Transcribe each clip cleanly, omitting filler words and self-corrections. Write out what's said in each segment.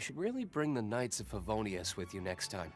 should really bring the Knights of Favonius with you next time.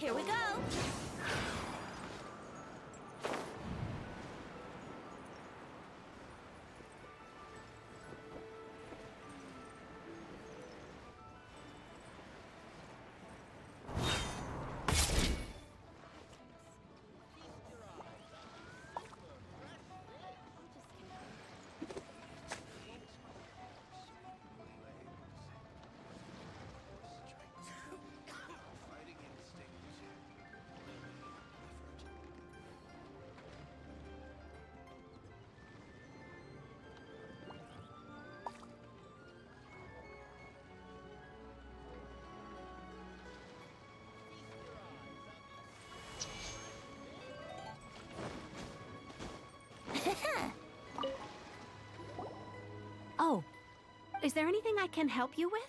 Here we go. Oh, is there anything I can help you with?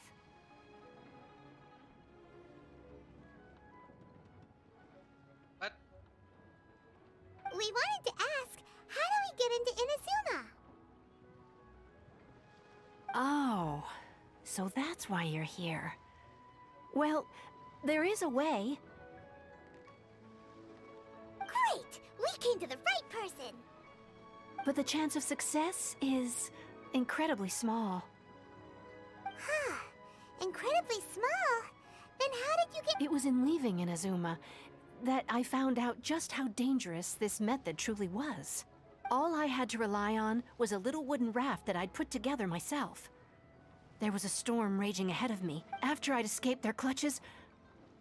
What? We wanted to ask, how do we get into INAZUMA? Oh, so that's why you're here. Well, there is a way. talking to the right person. But the chance of success is incredibly small. Huh. Incredibly small? Then how did you get— It was in leaving INAZUMA that I found out just how dangerous this method truly was. All I had to rely on was a little wooden raft that I'd put together myself. There was a storm raging ahead of me. After I'd escaped their clutches,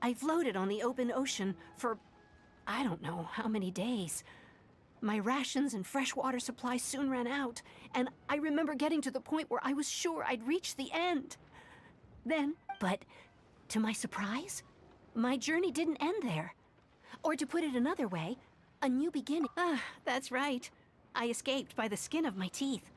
I floated on the open ocean for I don't know how many days. My rations and fresh water supply soon ran out, and I remember getting to the point where I was sure I'd reached the end. Then, but to my surprise, my journey didn't end there. Or to put it another way, a new beginning. Ah, that's right. I escaped by the skin of my teeth.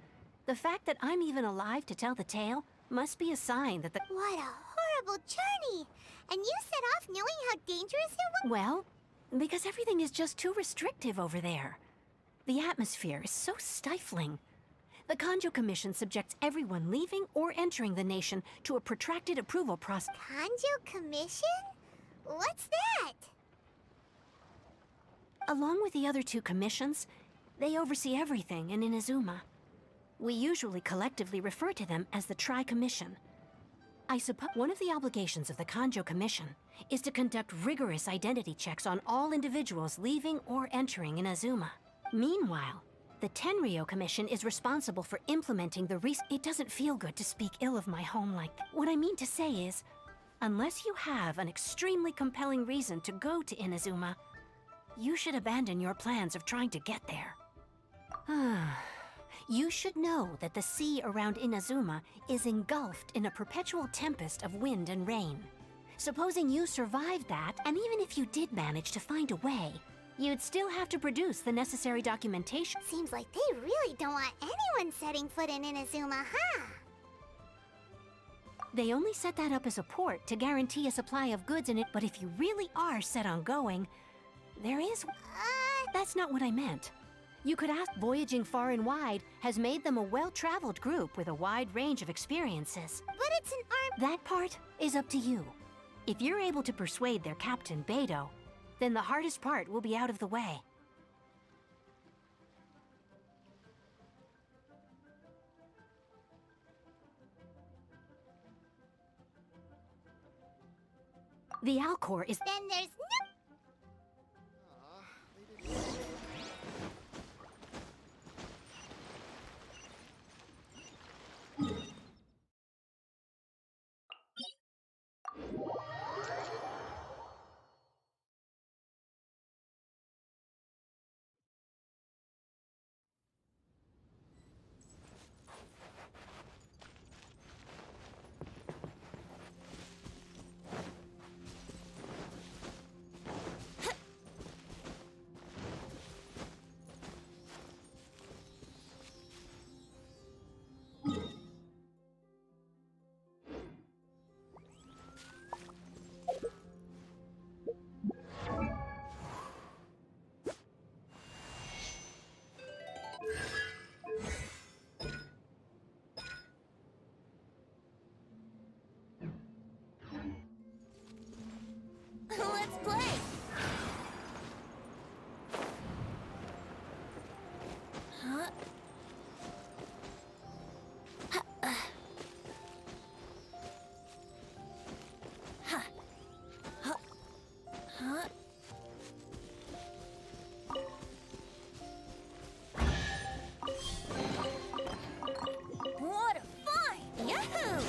The fact that I'm even alive to tell the tale must be a sign that the— What a horrible journey! And you set off knowing how dangerous it was? Well, because everything is just too restrictive over there. The atmosphere is so stifling. The Kanjo Commission subjects everyone leaving or entering the nation to a protracted approval process. Kanjo Commission? What's that? Along with the other two commissions, they oversee everything in INAZUMA. We usually collectively refer to them as the Tri-Commission. I suppose one of the obligations of the Kanjo Commission is to conduct rigorous identity checks on all individuals leaving or entering INAZUMA. Meanwhile, the Tenryo Commission is responsible for implementing the It doesn't feel good to speak ill of my home like that. What I mean to say is, unless you have an extremely compelling reason to go to INAZUMA, you should abandon your plans of trying to get there. You should know that the sea around INAZUMA is engulfed in a perpetual tempest of wind and rain. Supposing you survived that, and even if you did manage to find a way, you'd still have to produce the necessary documentation. Seems like they really don't want anyone setting foot in INAZUMA, huh? They only set that up as a port to guarantee a supply of goods in it, but if you really are set on going, there is— That's not what I meant. You could ask. Voyaging far and wide has made them a well-traveled group with a wide range of experiences. But it's an arm— That part is up to you. If you're able to persuade their captain, Beidou, then the hardest part will be out of the way. The Alcor is— Then there's no— Let's play! Huh? Huh? What a find! Yahoo!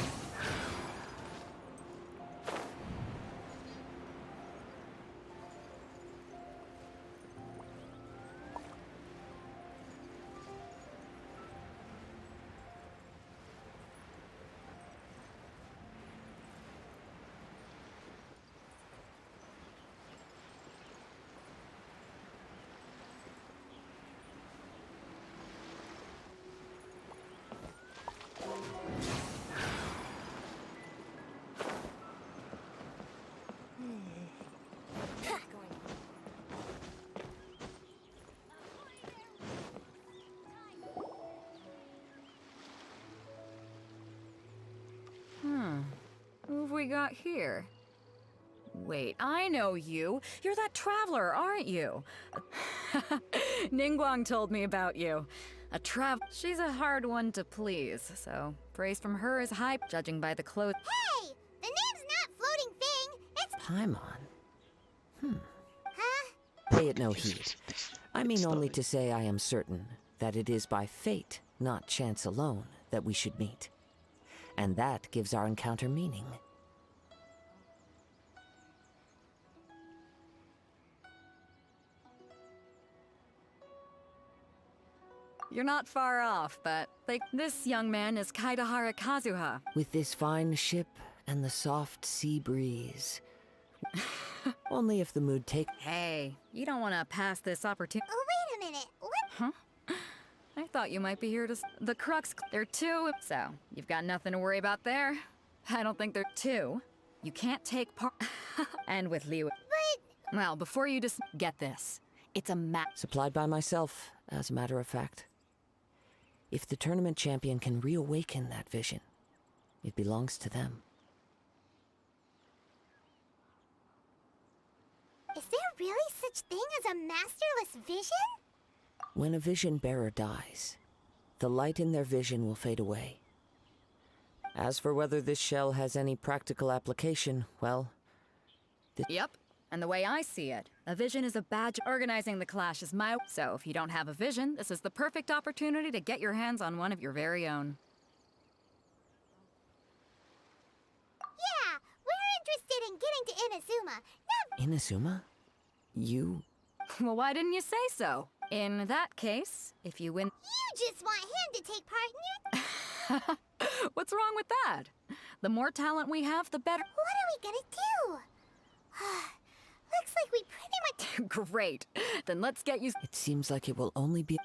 Who have we got here? Wait, I know you. You're that traveler, aren't you? Ningguang told me about you. She's a hard one to please, so praise from her is high, judging by the clothes. Hey! The name's not Floating Thing, it's... Paimon. Huh? Pay it no heed. I mean only to say I am certain that it is by fate, not chance alone, that we should meet. And that gives our encounter meaning. You're not far off, but this young man is Kaidahara Kazuha. With this fine ship and the soft sea breeze. Only if the mood take... Hey, you don't want to pass this opportunity. Oh, wait a minute. What? Huh? I thought you might be here to... The crux... There are two, so you've got nothing to worry about there. I don't think there are two. You can't take part... And with Liu... But... Well, before you just... Get this. It's a map... Supplied by myself, as a matter of fact. If the tournament champion can reawaken that vision, it belongs to them. Is there really such thing as a masterless vision? When a vision bearer dies, the light in their vision will fade away. As for whether this shell has any practical application, well... Yep. And the way I see it, a vision is a badge. Organizing the clash is my... So if you don't have a vision, this is the perfect opportunity to get your hands on one of your very own. Yeah, we're interested in getting to INAZUMA. Inazuma? You? Well, why didn't you say so? In that case, if you win... You just want him to take part in your... What's wrong with that? The more talent we have, the better... What are we gonna do? Looks like we pretty much... Great. Then let's get you... It seems like it will only be...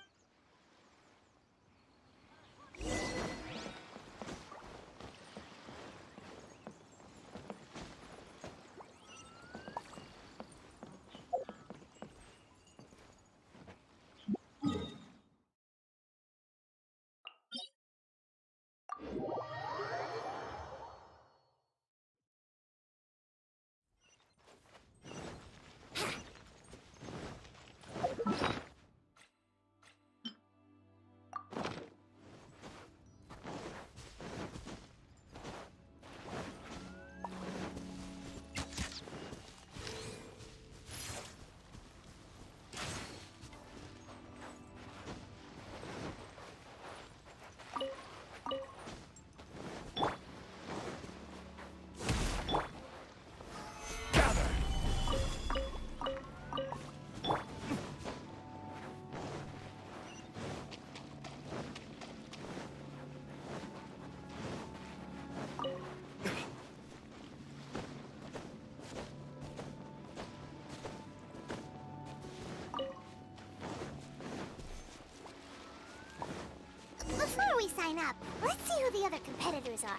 Before we sign up, let's see who the other competitors are.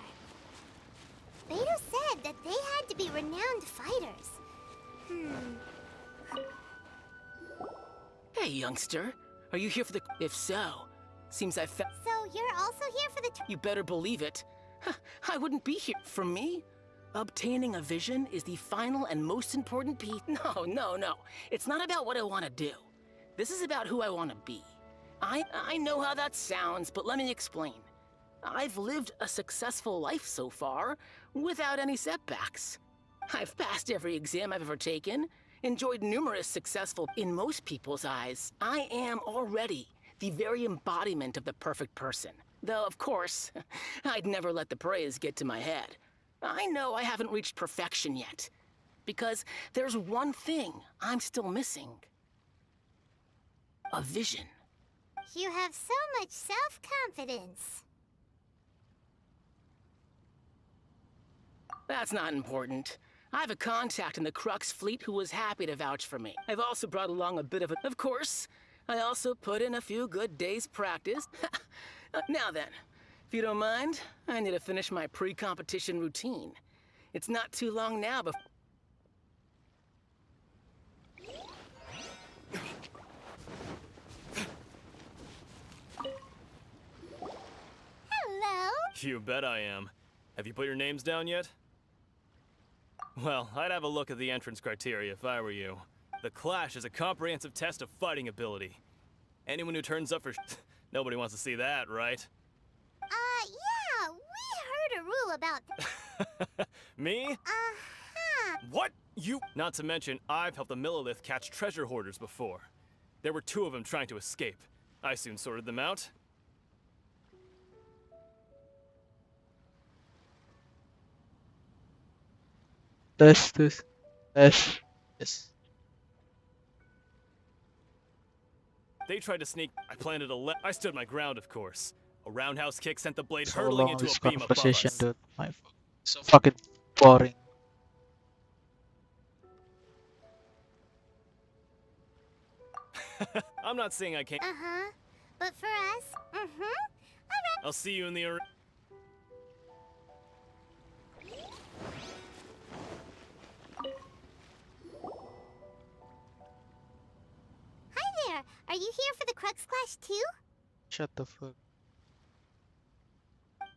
Beto said that they had to be renowned fighters. Hey, youngster. Are you here for the... If so, seems I found... So you're also here for the... You better believe it. I wouldn't be here. For me, obtaining a vision is the final and most important piece. No. It's not about what I want to do. This is about who I want to be. I know how that sounds, but let me explain. I've lived a successful life so far, without any setbacks. I've passed every exam I've ever taken, enjoyed numerous successful... In most people's eyes, I am already the very embodiment of the perfect person. Though, of course, I'd never let the praise get to my head. I know I haven't reached perfection yet, because there's one thing I'm still missing. A vision. You have so much self-confidence. That's not important. I have a contact in the Crux fleet who was happy to vouch for me. I've also brought along a bit of a... Of course, I also put in a few good days' practice. Now then, if you don't mind, I need to finish my pre-competition routine. It's not too long now before... Hello? You bet I am. Have you put your names down yet? Well, I'd have a look at the entrance criteria if I were you. The Clash is a comprehensive test of fighting ability. Anyone who turns up for nobody wants to see that, right? Yeah, we heard a rule about... Me? Uh-huh. What? You? Not to mention, I've helped the Millilith catch treasure hoarders before. There were 2 of them trying to escape. I soon sorted them out. Tes, tes, tes. Yes. They tried to sneak. I planted a I stood my ground, of course. A roundhouse kick sent the blade So hurtling long into this a beam above conversation, us. dude. My so fucking boring. I'm not saying I can't. Uh-huh. But for us, alright. I'll see you in the arena. Hi there. Are you here for the Crux Clash too? Shut the fuck.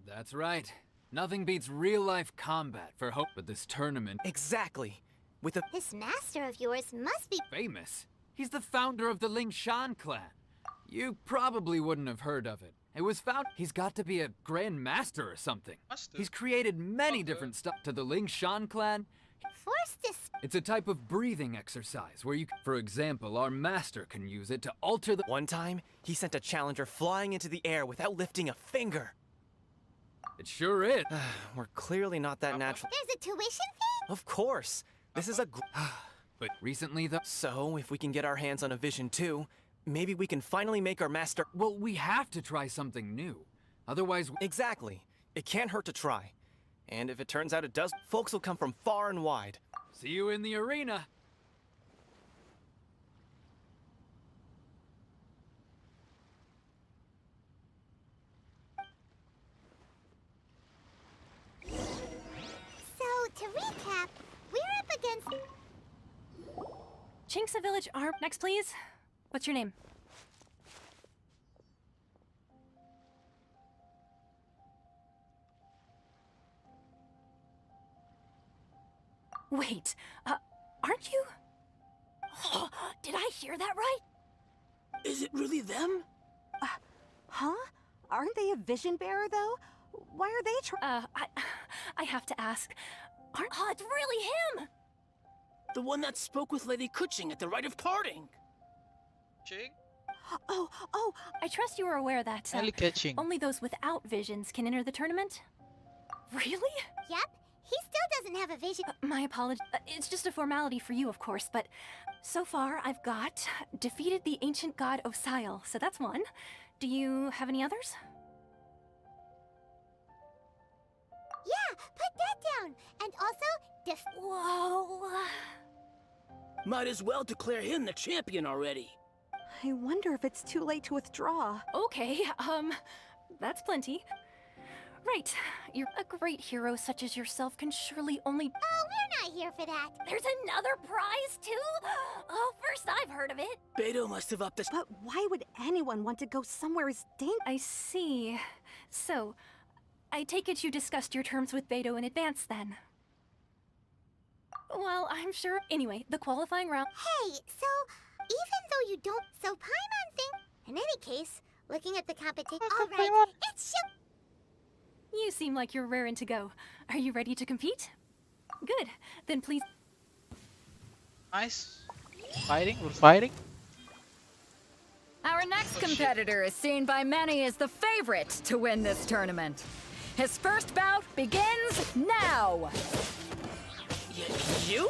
That's right. Nothing beats real-life combat for hope with this tournament. Exactly. With a This master of yours must be... Famous. He's the founder of the Lingshan clan. You probably wouldn't have heard of it. It was found. He's got to be a grand master or something. He's created many different stuff to the Lingshan clan. forced to... It's a type of breathing exercise where you, for example, our master can use it to alter the... One time, he sent a challenger flying into the air without lifting a finger. It sure is. We're clearly not that natural. There's a tuition fee? Of course. This is a But recently, though... So, if we can get our hands on a vision too, maybe we can finally make our master... Well, we have to try something new. Otherwise... Exactly. It can't hurt to try. And if it turns out it does, folks will come from far and wide. See you in the arena. So, to recap, we're up against... Chinksa Village Arm. Next, please. What's your name? Wait, aren't you? Did I hear that right? Is it really them? Huh? Aren't they a vision bearer, though? Why are they I have to ask. It's really him! The one that spoke with Lady Kuching at the rite of parting. Ching? Oh, I trust you are aware that Only catching. only those without visions can enter the tournament. Really? Yep, he still doesn't have a vision. My apologies. It's just a formality for you, of course, but so far I've got defeated the ancient god Osile, so that's one. Do you have any others? Yeah, put that down. And also, Whoa. Might as well declare him the champion already. I wonder if it's too late to withdraw. Okay, that's plenty. Right, you're a great hero such as yourself can surely only... Oh, we're not here for that. There's another prize, too? Oh, first I've heard of it. Beto must have upped the... But why would anyone want to go somewhere as dangerous? I see. So, I take it you discussed your terms with Beto in advance, then? Well, I'm sure... Anyway, the qualifying round... Hey, so, even though you don't... So, Paimon thing... In any case, looking at the competition... Alright, it's... You seem like you're raring to go. Are you ready to compete? Good. Then please... Nice. Fighting? We're fighting? Our next competitor is seen by many as the favorite to win this tournament. His first bout begins now! You?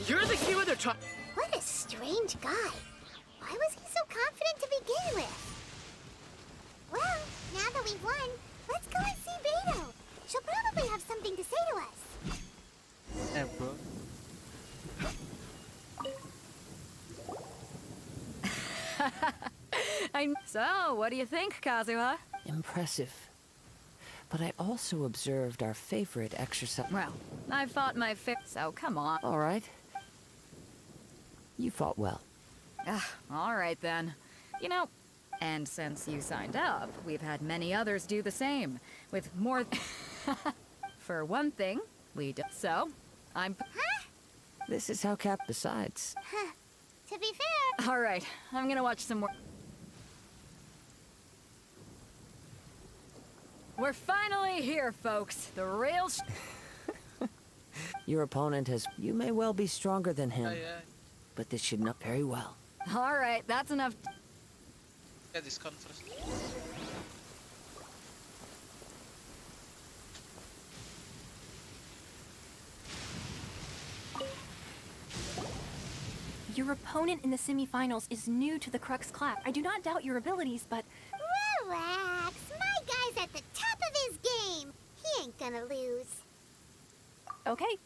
You're the hero they're trying... What a strange guy. Why was he so confident to begin with? Well, now that we've won, let's go and see Beto. She'll probably have something to say to us. Yeah, bro. So, what do you think, Kazuha? Impressive. But I also observed our favorite exercise. Well, I fought my so come on. All right. You fought well. All right then. You know, and since you signed up, we've had many others do the same, with more... For one thing, we do... So, I'm... This is how Cap decides. To be fair... All right, I'm gonna watch some more... We're finally here, folks. The real Your opponent has... You may well be stronger than him, Yeah. but this should not very well. All right, that's enough. Yeah, this conference. Your opponent in the semifinals is new to the Crux class. I do not doubt your abilities, but Relax. My guy's at the top of his game. He ain't gonna lose. okay.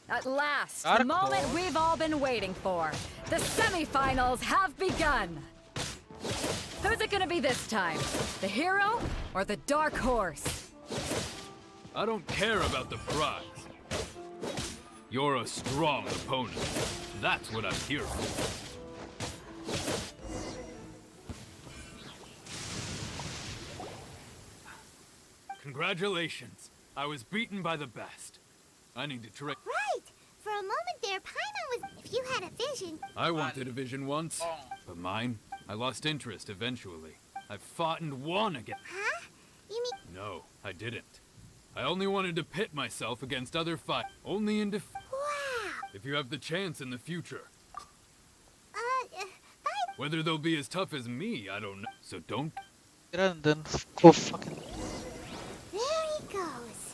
At last, Dark the moment horse. we've all been waiting for. The semifinals have begun. Who's it gonna be this time? The hero or the dark horse? I don't care about the prize. You're a strong opponent. That's what I'm here for. Congratulations. I was beaten by the best. I need to train. Right. For a moment there, Paimon was... If you had a vision... I wanted a vision once, but mine, I lost interest eventually. I fought and won again. Huh? You mean... No, I didn't. I only wanted to pit myself against other fight. Only in Wow. if you have the chance in the future. Bye. Whether they'll be as tough as me, I don't know. So don't. And then go fucking. There he goes.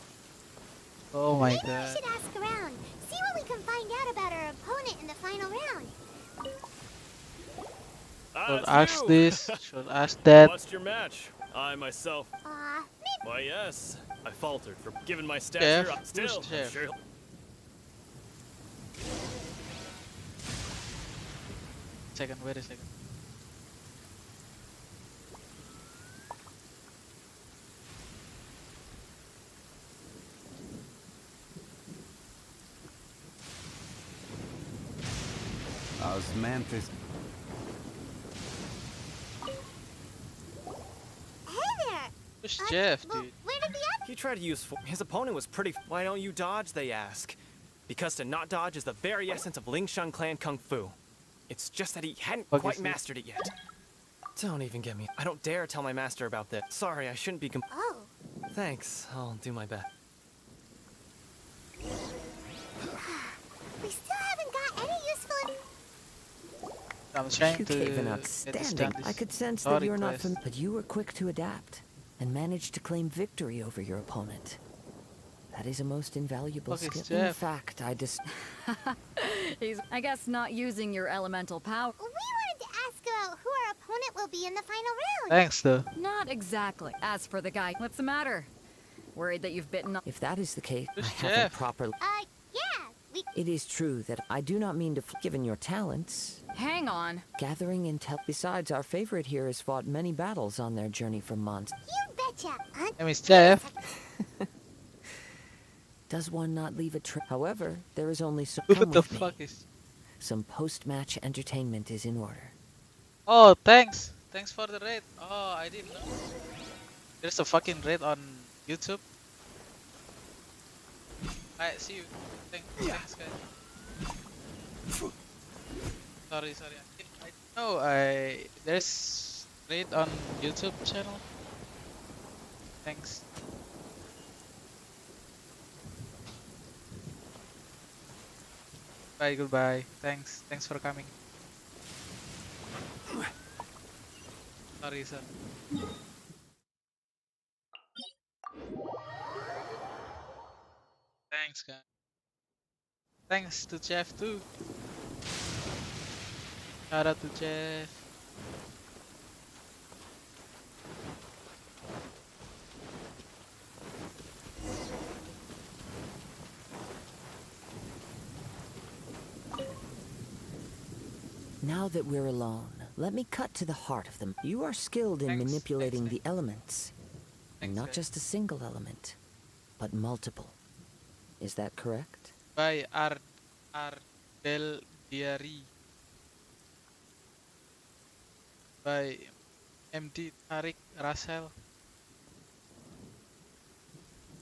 Oh my Maybe we god. should ask around. See what we can find out about our opponent in the final round. Should ask this. Should ask that. Lost your match. I myself. Maybe... Why, yes. I faltered for given my Chef? stature. Who's Still, I'm Chef? sure. Second, wait a second. Osmanthus. Hey there. Who's Jeff, Well, dude? where did the other... He tried to use... His opponent was pretty... Why don't you dodge, they ask. Because to not dodge is the very essence of Lingshan clan kung fu. It's just that he hadn't Fuck quite is this? mastered it yet. Don't even get me... I don't dare tell my master about this. Sorry, I shouldn't be Oh. Thanks, I'll do my best. We still haven't got any useful... I'm trying You to gave an get this outstanding. done. I could sense that Sorry, you're not guys. familiar, but you were quick to adapt and managed to claim victory over your opponent. That is a most invaluable Fuck, it's skill. In Jeff. fact, He's, I guess, not using your elemental power. We wanted to ask about who our opponent will be in the final round. Thanks, though. Not exactly. As for the guy, what's the matter? Worried that you've bitten off? if that is the case, I Who's haven't Jeff? properly. Yeah. We... It is true that I do not mean to, given your talents, Hang on. gathering intel. Besides, our favorite here has fought many battles on their journey from Mons. You betcha. I mean, Jeff. Does one not leave a trail? However, there is only so. What Come the with me. fuck is? Some post-match entertainment is in order. Oh, thanks. Thanks for the raid. Oh, I didn't know. There's a fucking raid on YouTube. Alright, see you. Thanks, guys. Sorry. I know there's raid on YouTube channel. Thanks. Bye, goodbye. Thanks for coming. Sorry, sir. Thanks, guys. Thanks to Jeff too. Shout out to Jeff. Now that we're alone, let me cut to the heart of them. You are skilled in Thanks, manipulating thanks, the elements. And Thanks, not guys. just a single element, but multiple. Is that correct? By Ardel Diary. By MD Tarik Russell.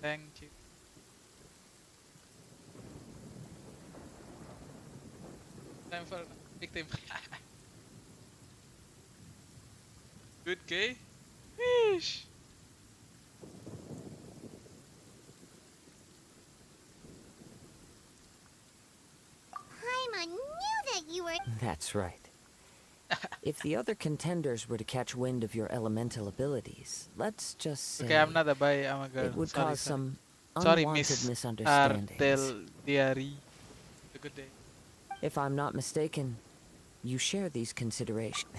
Thank you. Time for victim. Good K? Yeesh. Paimon knew that you were. That's right. If the other contenders were to catch wind of your elemental abilities, let's just say Okay, I'm not a boy, I'm a girl. it would Sorry, cause sorry. some Sorry, unwanted Miss misunderstandings. Artel Diary. A good day. If I'm not mistaken, you share these considerations.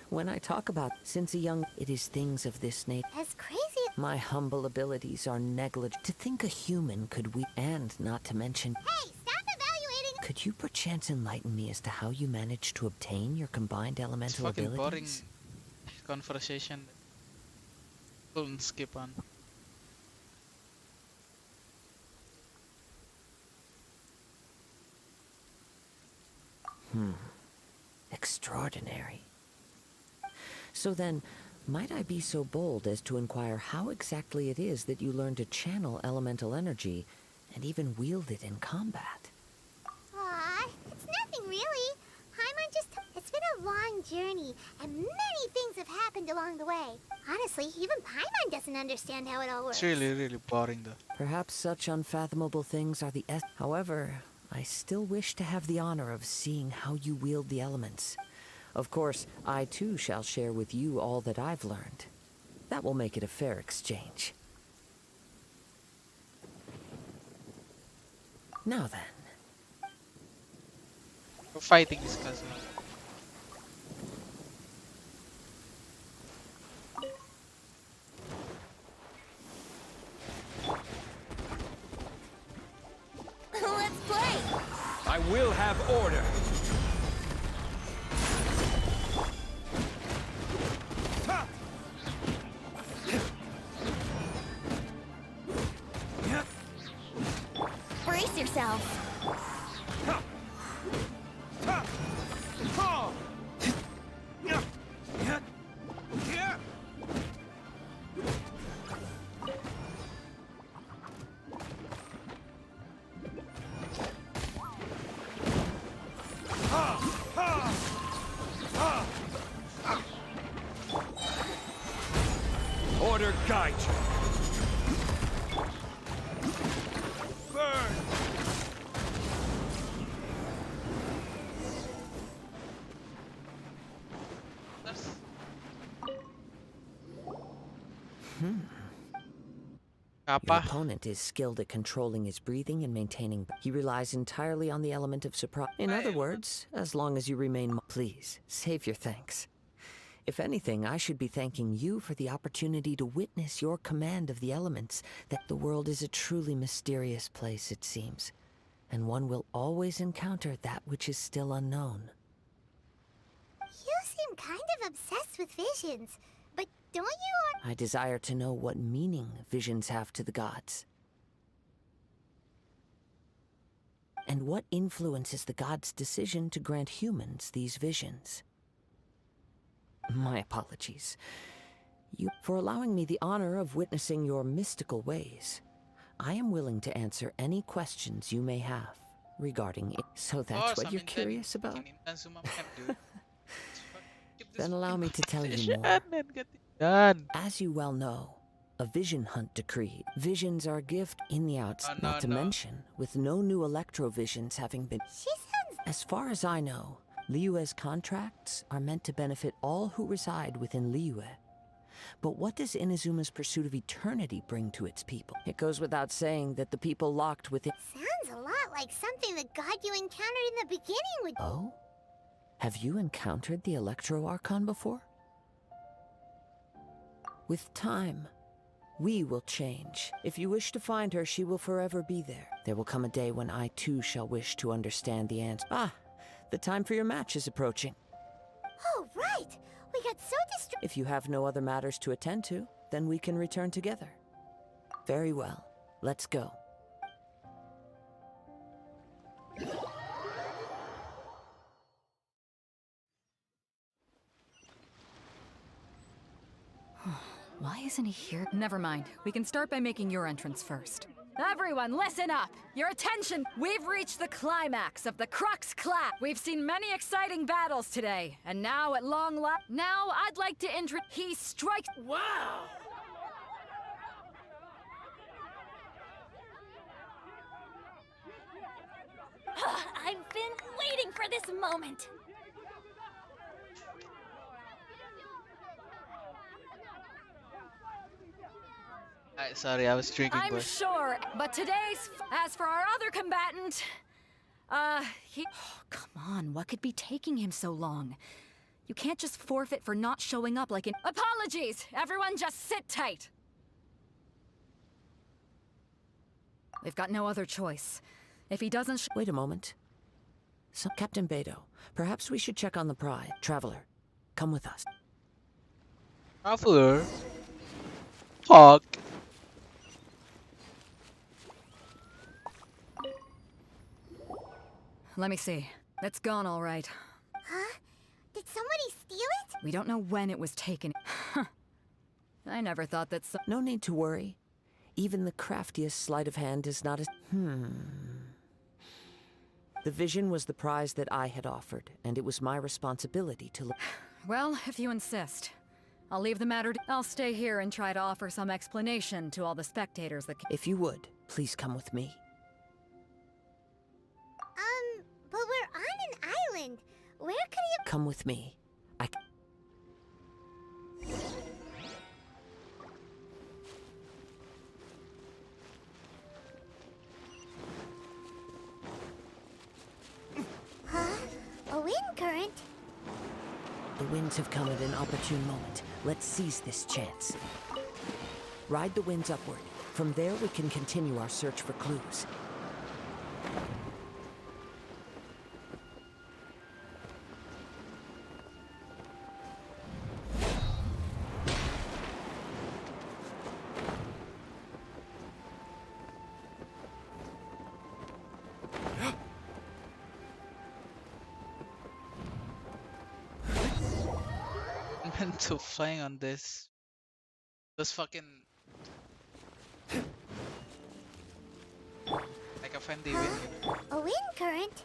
When I talk about since a young, it is things of this nature. As crazy. My humble abilities are negligible. To think a human could we, and not to mention. Hey, stop evaluating. Could you perchance enlighten me as to how you managed to obtain your combined It's elemental fucking boring abilities? conversation. Don't skip on. Extraordinary. So then, might I be so bold as to inquire how exactly it is that you learn to channel elemental energy and even wield it in combat? Aw, it's nothing really. Paimon just. It's been a long journey, and many things have happened along the way. Honestly, even Paimon doesn't understand how it all works. It's really, really boring though. Perhaps such unfathomable things are the However, I still wish to have the honor of seeing how you wield the elements. Of course, I too shall share with you all that I've learned. That will make it a fair exchange. Now then. We're fighting this cousin. Let's play. I will have order. Brace yourself. Order guide you. Burn! Your Kappa. opponent is skilled at controlling his breathing and maintaining. He relies entirely on the element of surprise. In other words, as long as you remain. Please, save your thanks. If anything, I should be thanking you for the opportunity to witness your command of the elements. That the world is a truly mysterious place, it seems, and one will always encounter that which is still unknown. You seem kind of obsessed with visions, but don't you? I desire to know what meaning visions have to the gods. And what influences the gods' decision to grant humans these visions. My apologies. For allowing me the honor of witnessing your mystical ways. I am willing to answer any questions you may have regarding it. So that's what you're curious about? Then allow me to tell you more. As you well know, a vision hunt decree. Visions are a gift in the outset. Not to mention, with no new electrovisions having been. She sounds. As far as I know, Liyue's contracts are meant to benefit all who reside within Liyue. But what does Inazuma's pursuit of eternity bring to its people? It goes without saying that the people locked within. Sounds a lot like something the god you encountered in the beginning would. Oh? Have you encountered the Electro Archon before? With time, we will change. If you wish to find her, she will forever be there. There will come a day when I too shall wish to understand the answer. Ah, the time for your match is approaching. Oh, right! We got so distracted. If you have no other matters to attend to, then we can return together. Very well. Let's go. Why isn't he here? Never mind. We can start by making your entrance first. Everyone, listen up! Your attention! We've reached the climax of the Crux Clash! We've seen many exciting battles today, and now at long last, now I'd like to he strikes. Wow! I've been waiting for this moment. Sorry, I was drinking. I'm boys. sure, but as for our other combatant, he. Oh, come on, what could be taking him so long? You can't just forfeit for not showing up like an. Apologies! Everyone just sit tight! We've got no other choice. If he doesn't Wait a moment. So, Captain Beto, perhaps we should check on the prize. Traveler, come with us. Traveler? Fuck. Let me see. It's gone all right. Huh? Did somebody steal it? We don't know when it was taken. I never thought that No need to worry. Even the craftiest sleight of hand is not as... The vision was the prize that I had offered, and it was my responsibility to look... Well, if you insist. I'll leave the matter I'll stay here and try to offer some explanation to all the spectators that... If you would, please come with me. But we're on an island. Where could he... Come with me. Huh? A wind current? The winds have come at an opportune moment. Let's seize this chance. Ride the winds upward. From there, we can continue our search for clues. Meant to flying on this. Those fucking like a friendly wind. A wind current?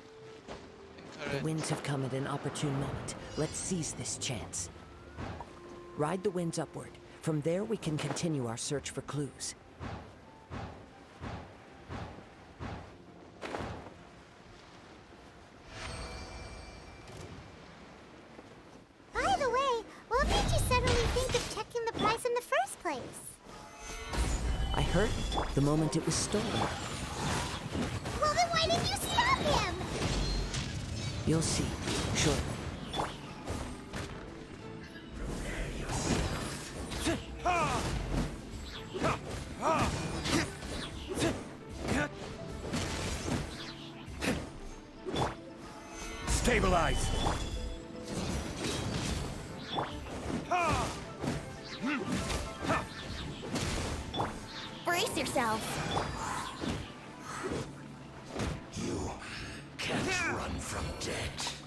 The winds have come at an opportune moment. Let's seize this chance. Ride the winds upward. From there, we can continue our search for clues. By the way, what made you suddenly think of checking the price in the first place? I heard it the moment it was stolen. Well, then why didn't you stop him? You'll see shortly. Stabilize! Brace yourself. You can't run from death.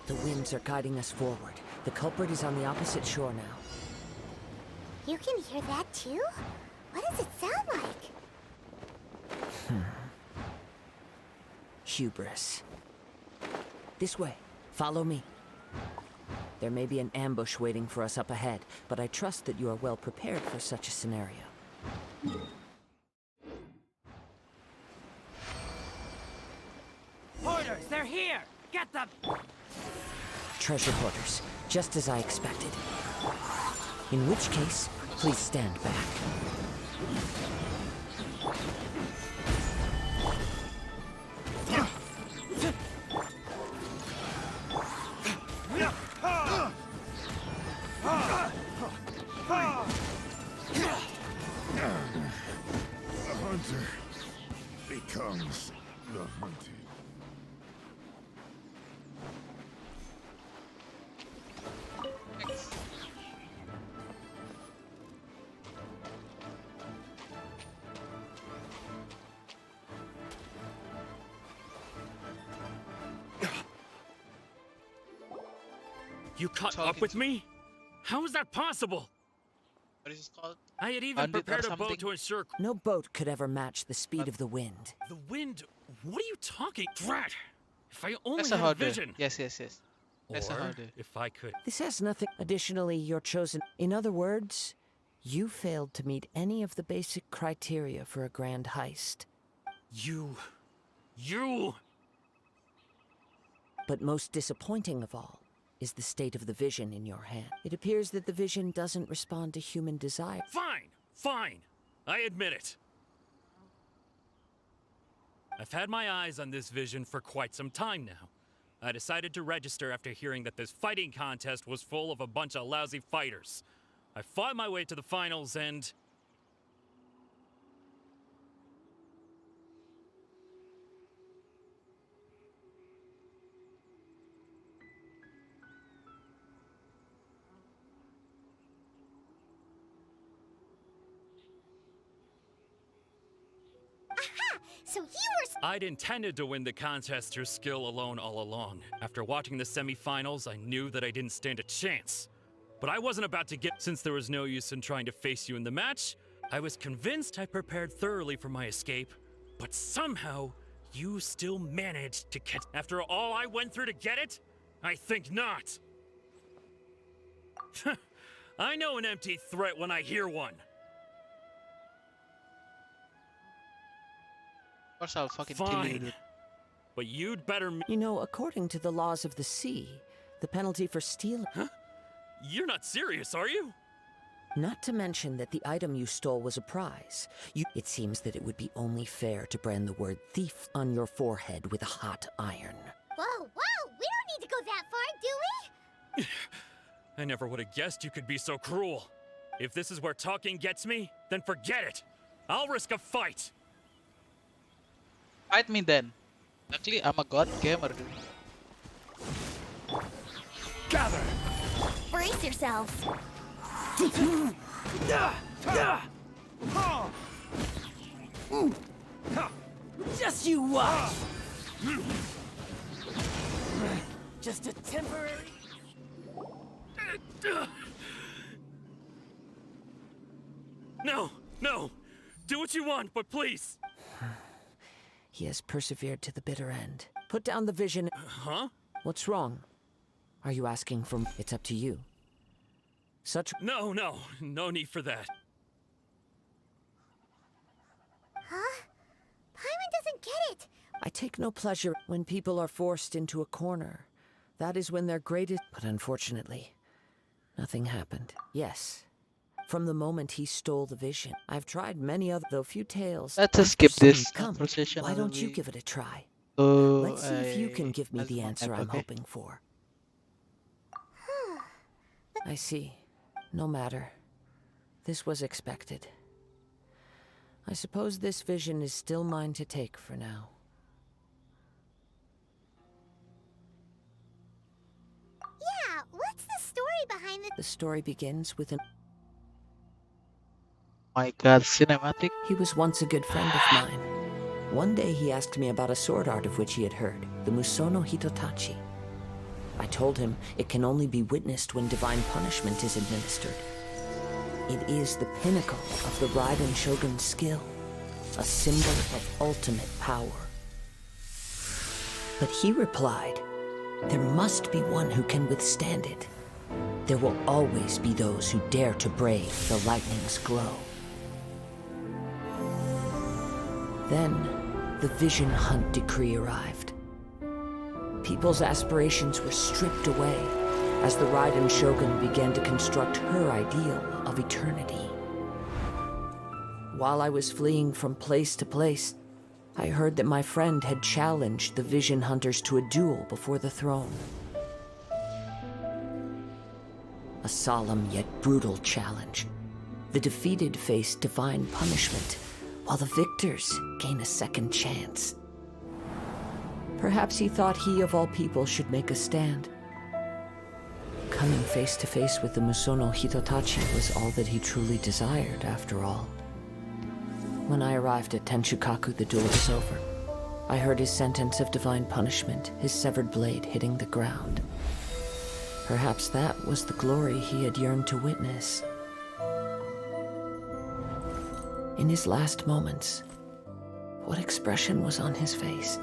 The winds are guiding us forward. The culprit is on the opposite shore now. You can hear that too? What does it sound like? Hubris. This way. Follow me. There may be an ambush waiting for us up ahead, but I trust that you are well prepared for such a scenario. Hoarders, they're here! Get them! Treasure hoarders, just as I expected. In which case, please stand back. The hunter becomes the hunted. You caught Talking up with to- me? How is that possible? What is this called? I had even Bandit or prepared a boat something? to ensure... No boat could ever match the speed of the wind. The wind? What are you talking? Drat! If I only That's a had a harder. vision. Yes, yes, yes. That's a Or harder. if I could... This has nothing. Additionally, you're chosen. In other words, you failed to meet any of the basic criteria for a grand heist. You... But most disappointing of all is the state of the vision in your hand. It appears that the vision doesn't respond to human desire. Fine! Fine! I admit it. I've had my eyes on this vision for quite some time now. I decided to register after hearing that this fighting contest was full of a bunch of lousy fighters. I fought my way to the finals and... So you were... I'd intended to win the contest through skill alone all along. After watching the semifinals, I knew that I didn't stand a chance. But I wasn't about to get... Since there was no use in trying to face you in the match, I was convinced I prepared thoroughly for my escape. But somehow, you still managed to catch... After all I went through to get it? I think not. I know an empty threat when I hear one. Of course I'll fucking kill you, Fine. dude. But you'd better... You know, according to the laws of the sea, the penalty for stealing... Huh? You're not serious, are you? Not to mention that the item you stole was a prize. It seems that it would be only fair to brand the word thief on your forehead with a hot iron. Whoa, whoa! We don't need to go that far, do we? I never would have guessed you could be so cruel. If this is where talking gets me, then forget it. I'll risk a fight. Fight me then. Luckily, I'm a god gamer, dude. Gather! Brace yourselves. Just you watch! Just a temporary... No, no. Do what you want, but please. He has persevered to the bitter end. Put down the vision. Huh? What's wrong? Are you asking for... It's up to you. Such... No need for that. Huh? Paimon doesn't get it. I take no pleasure when people are forced into a corner. That is when their greatest... But unfortunately, nothing happened. Yes. From the moment he stole the vision, I've tried many other... Though few tales... Let's just skip this Come, conversation. why don't you give it a try? So Let's see if you can give me the answer I'm okay. hoping for. I see. No matter. This was expected. I suppose this vision is still mine to take for now. Yeah, what's the story behind the... The story begins with an... My god, cinematic. He was once a good friend of mine. One day he asked me about a sword art of which he had heard, the Musono Hitotachi. I told him it can only be witnessed when divine punishment is administered. It is the pinnacle of the Ryzen Shogun's skill, a symbol of ultimate power. But he replied, there must be one who can withstand it. There will always be those who dare to brave the lightning's glow. Then, the Vision Hunt decree arrived. People's aspirations were stripped away as the Ryzen Shogun began to construct her ideal of eternity. While I was fleeing from place to place, I heard that my friend had challenged the Vision Hunters to a duel before the throne. A solemn yet brutal challenge. The defeated face divine punishment, while the victors gain a second chance. Perhaps he thought he of all people should make a stand. Coming face to face with the Musono Hitotachi was all that he truly desired, after all. When I arrived at Tenshukaku, the duel was over. I heard his sentence of divine punishment, his severed blade hitting the ground. Perhaps that was the glory he had yearned to witness. In his last moments, what expression was on his face?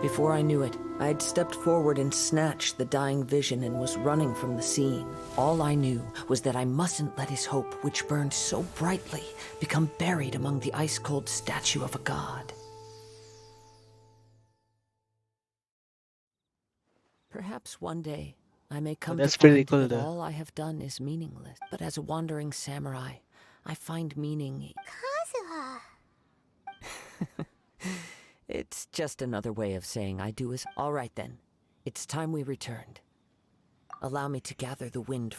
Before I knew it, I had stepped forward and snatched the dying vision and was running from the scene. All I knew was that I mustn't let his hope, which burned so brightly, become buried among the ice-cold statue of a god. Perhaps one day I may come to That's pretty find cool, that though. all I have done is meaningless. But as a wandering samurai, I find meaning. Kazuha. It's just another way of saying I do as. All right then, it's time we returned. Allow me to gather the wind.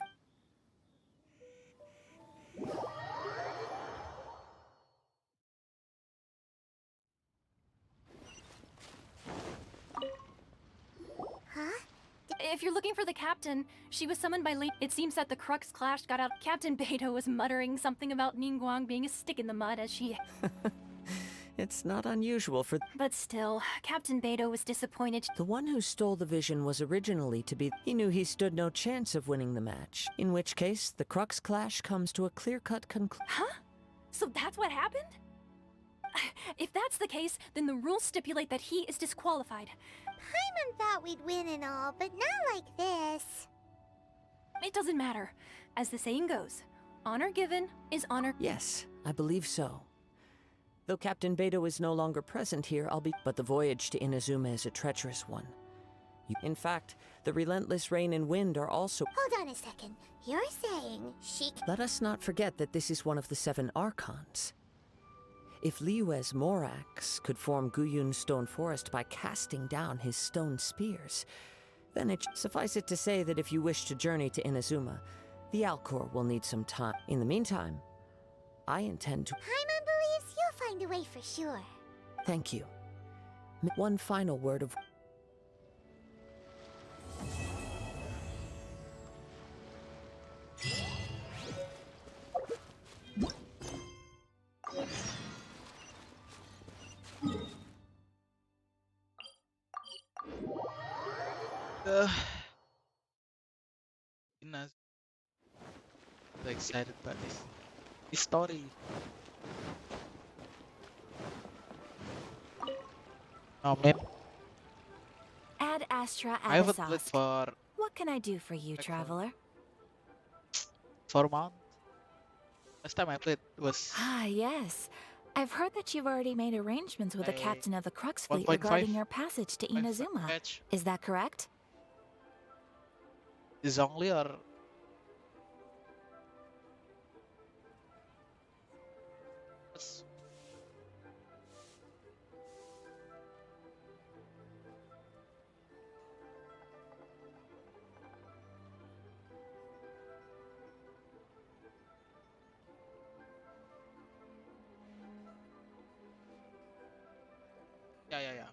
If you're looking for the captain, she was summoned by late. It seems that the Crux clash got out. Captain Beidou was muttering something about Ningguang being a stick in the mud as she. It's not unusual for. But still, Captain Beidou was disappointed. The one who stole the vision was originally to be. He knew he stood no chance of winning the match. In which case, the Crux clash comes to a clear-cut conclusion. Huh? So that's what happened? If that's the case, then the rules stipulate that he is disqualified. Paimon thought we'd win and all, but not like this. It doesn't matter. As the saying goes, honor given is honor. Yes, I believe so. Though Captain Beidou is no longer present here, I'll be. But the voyage to Inazuma is a treacherous one. In fact, the relentless rain and wind are also. Hold on a second. You're saying she. Let us not forget that this is one of the 7 Archons. If Liyue's Morax could form Guyun's stone forest by casting down his stone spears, then suffice it to say that if you wish to journey to Inazuma, the Alcor will need some time. In the meantime, I intend to. Paimon believes you'll find a way for sure. Thank you. One final word of. So excited about this story. Oh man, Ad Astra I haven't played Abyssosque. for What can I do for you, traveler? 4 months. Last time I played was Ah, yes. I've heard that you've already made arrangements with the Like captain of the Crux fleet 1.5 regarding your passage to Inazuma. match. Is that correct? Zhongli or yeah.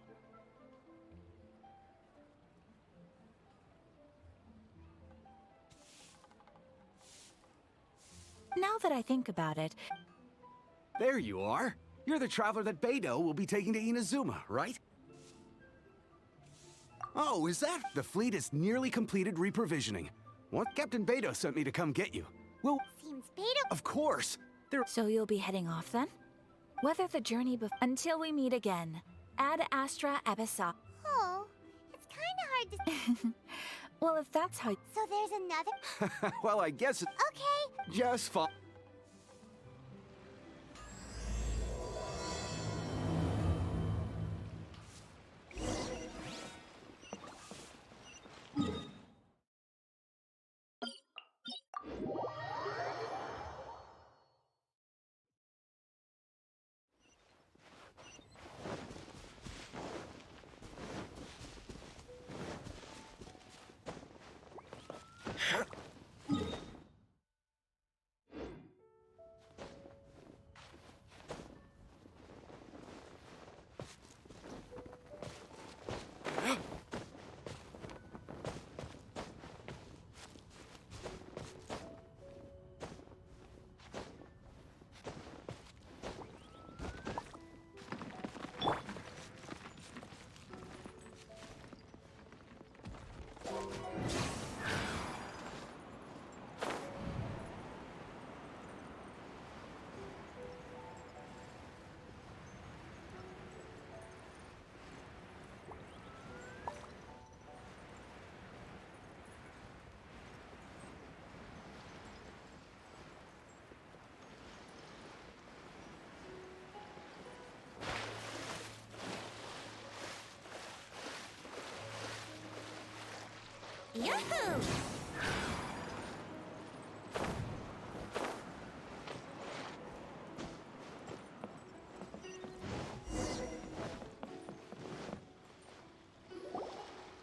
Now that I think about it, There you are. You're the traveler that Beidou will be taking to Inazuma, right? Oh, is that? The fleet is nearly completed reprovisioning. What? Captain Beidou sent me to come get you. Well, Seems Beidou. of course. so you'll be heading off then? Whether the journey until we meet again. Ad Astra Abyssosque. Oh, it's kind of hard to. Well, if that's how. So there's another. Well, I guess it's Okay. just fine. Yahoo!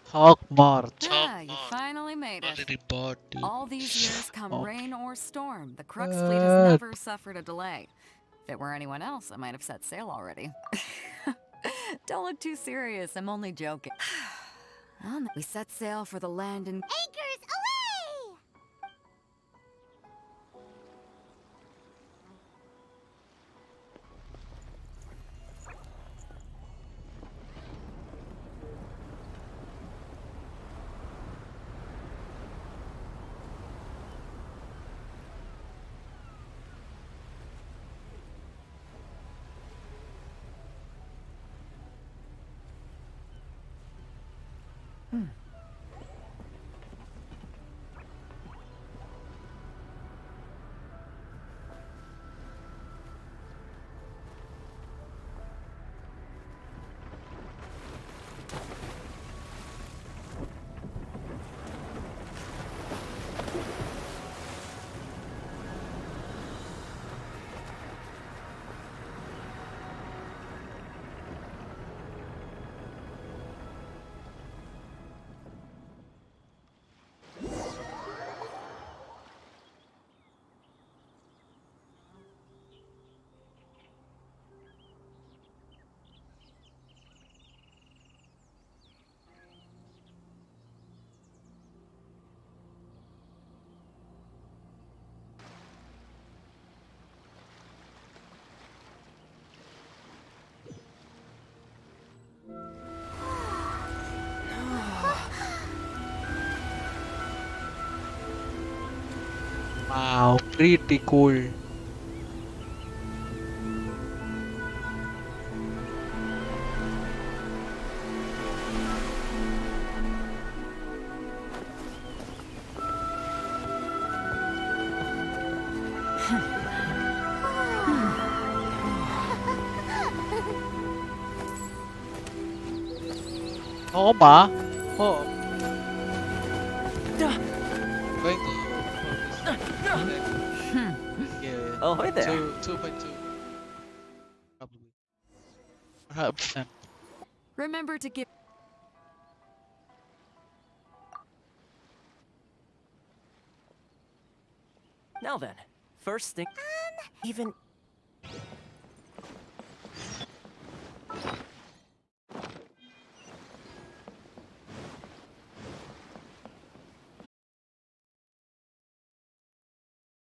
Talk more. Ah, you finally made it. Already bought it. All these years, come Okay. rain or storm, the Crux fleet has never suffered a delay. If it were anyone else, I might have set sail already. Don't look too serious, I'm only joking. We set sail for the land in... Anchors away! Wow, pretty cool. Oo ba? Oo. Going to yeah. Oh, hi there. 2.2. Probably. Perhaps. Remember to give... Now then, first thing. Even